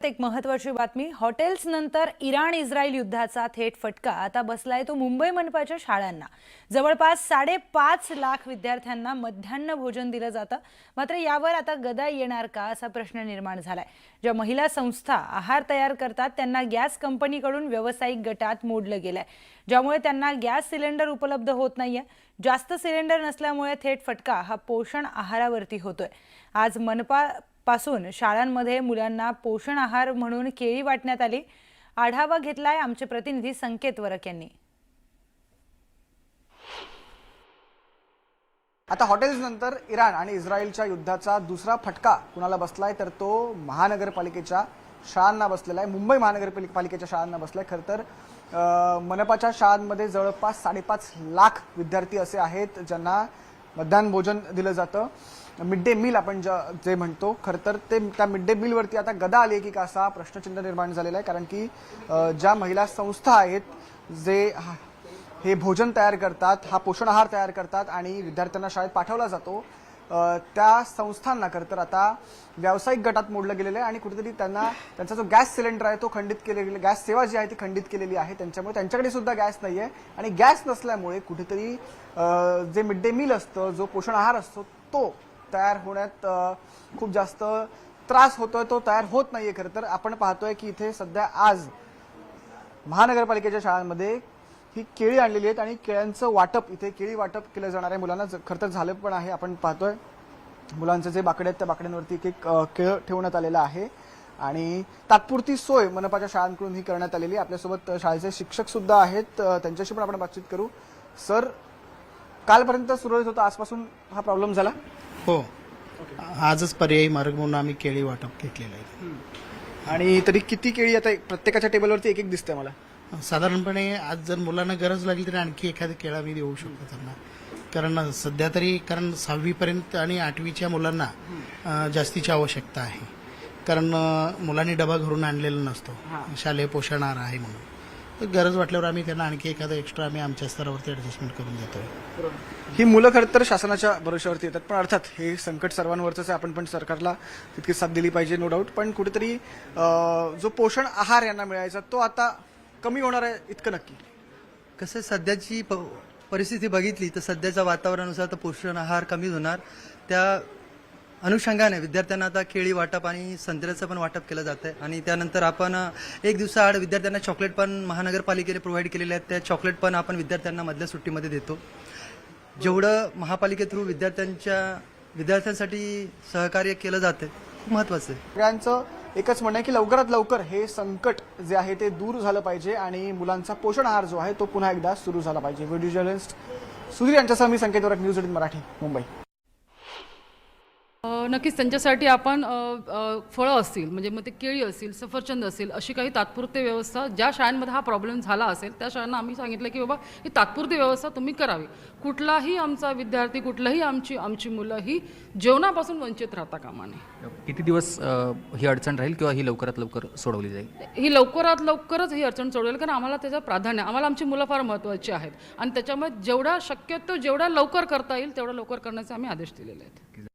एक महत्त्वाची बातमी। हॉटेल्स नंतर इराण इस्रायल युद्धाचा थेट फटका आता बसलाय तो मुंबई मनपाच्या शाळांना। जवळपास 5.5 लाख विद्यार्थ्यांना मध्यान्ह भोजन दिलं जातं। मात्र यावर आता गदा येणार का असा प्रश्न निर्माण झालाय। ज्या महिला संस्था आहार तयार करतात त्यांना गॅस कंपनीकडून व्यावसायिक गटात मोडलं गेलंय, ज्यामुळे त्यांना गॅस सिलेंडर उपलब्ध होत नाहीये। जास्त सिलेंडर नसल्यामुळे थेट फटका हा पोषण आहारावरती होतोय। आज मनपा पासून शाळांमध्ये मुलांना पोषण आहार म्हणून केळी वाटण्यात आली। आढावा घेतलाय आमचे प्रतिनिधी संकेत वरक यांनी। आता हॉटेल्स नंतर इराण आणि इस्रायलच्या युद्धाचा दुसरा फटका कुणाला बसलाय तर तो महानगरपालिकेच्या शाळांना बसलेला आहे। मुंबई महानगरपालिकेच्या शाळांना बसलाय। खरं तर मनपाच्या शाळांमध्ये जवळपास 5.5 लाख विद्यार्थी असे आहेत ज्यांना मध्यान्ह भोजन दिलं जातं। मिड डे मील आपण जे म्हणतो, खरं तर ते त्या मिड डे मीलवरती आता गदा आली आहे की का असा प्रश्नचिन्ह निर्माण झालेला आहे। कारण की ज्या महिला संस्था आहेत जे हे भोजन तयार करतात, हा पोषण आहार तयार करतात आणि विद्यार्थ्यांना शाळेत पाठवला जातो, त्या संस्थांना खरं तर आता व्यावसायिक गटात मोडलं गेलेलं आहे आणि कुठेतरी त्यांचा जो गॅस सिलेंडर आहे तो खंडित केलेला, गॅस सेवा जी आहे ती खंडित केलेली आहे। त्यांच्यामुळे त्यांच्याकडे सुद्धा गॅस नाहीये आणि गॅस नसल्यामुळे कुठेतरी जे मिड डे मील असतं, जो पोषण आहार असतो तो तयार होण्यात खूप जास्त त्रास होतोय, तो तयार होत नाहीये। खरं तर आपण पाहतोय की इथे सध्या आज महानगरपालिकेच्या शाळांमध्ये ही केळी आणलेली आहेत आणि केळ्यांचं वाटप, इथे केळी वाटप केलं जाणार आहे मुलांना। खरं तर झालं पण आहे। आपण पाहतोय मुलांचे जे बाकडे आहेत त्या बाकड्यांवरती एक केळ ठेवण्यात आलेलं आहे आणि तात्पुरती सोय मनपाच्या शाळांकडून ही करण्यात आलेली आहे। आपल्यासोबत शाळेचे शिक्षक सुद्धा आहेत, त्यांच्याशी पण आपण बातचीत करू। सर, कालपर्यंत सुरळीत होता, आजपासून हा प्रॉब्लेम झाला? हो, आजच पर्यायी मार्ग म्हणून आम्ही केळी वाटप घेतलेलं आहे। आणि तरी किती केळी आता प्रत्येकाच्या टेबलवरती एक एक दिसते मला? साधारणपणे आज जर मुलांना गरज लागली तरी आणखी एखादी केळा आम्ही देऊ शकतो त्यांना, कारण सध्या तरी 6वी पर्यंत आणि 8वीच्या मुलांना जास्तीची आवश्यकता आहे, कारण मुलांनी डबा घरून आणलेला नसतो, शालेय पोषण आहार आहे म्हणून। तर गरज वाटल्यावर आम्ही त्यांना आणखी एखादा एक्स्ट्रा आम्ही आमच्या स्तरावरती ऍडजस्टमेंट करून देतोय। ही मुलं खरं तर शासनाच्या भरोश्यावरती येतात, पण अर्थात हे संकट सर्वांवरच आहे। आपण पण सरकारला तितकी साथ दिली पाहिजे, नो डाऊट। पण कुठेतरी जो पोषण आहार यांना मिळायचा तो आता कमी होणार आहे, इतकं नक्की? कसं सध्याची परिस्थिती बघितली तर सध्याच्या वातावरणानुसार तर पोषण आहार कमी होणार। त्या अनुषंगाने विद्यार्थ्यांना आता केळी वाटप आणि संत्र्याचं पण वाटप केलं जातं आणि त्यानंतर आपण एक दिवसाआड विद्यार्थ्यांना चॉकलेट पण महानगरपालिकेने प्रोव्हाइड केलेले आहेत। त्या चॉकलेट पण आपण विद्यार्थ्यांना मधल्या सुट्टीमध्ये देतो। जेवढं महापालिके थ्रू विद्यार्थ्यांसाठी सहकार्य केलं जातं खूप महत्त्वाचं आहे। सगळ्यांचं एकच म्हणणं आहे की लवकरात लवकर हे संकट जे आहे ते दूर झालं पाहिजे आणि मुलांचा पोषण आहार जो आहे तो पुन्हा एकदा सुरू झाला पाहिजे। व्हिडिओ जर्नलिस्ट सुधीर यांच्यासह मी संकेत वरक, न्यूज 18 मराठी, मुंबई। नक्कीच त्यांच्यासाठी आपण फळं असतील, म्हणजे मग ते केळी असतील, सफरचंद असेल, अशी काही तात्पुरती व्यवस्था ज्या शाळांमध्ये हा प्रॉब्लेम झाला असेल त्या शाळांना आम्ही सांगितलं की बाबा ही तात्पुरती व्यवस्था तुम्ही करावी। कुठलाही आमचा विद्यार्थी, कुठलाही आमची मुलं ही जेवणापासून वंचित राहता कामा नये। किती दिवस ही अडचण राहील किंवा ही लवकरात लवकर सोडवली जाईल? ही लवकरात लवकरच ही अडचण सोडवेल, कारण आम्हाला त्याचं प्राधान्य, आम्हाला आमची मुलं फार महत्त्वाची आहेत आणि त्याच्यामुळे जेवढा शक्यतो जेवढा लवकर करता येईल तेवढा लवकर करण्याचे आम्ही आदेश दिलेले आहेत।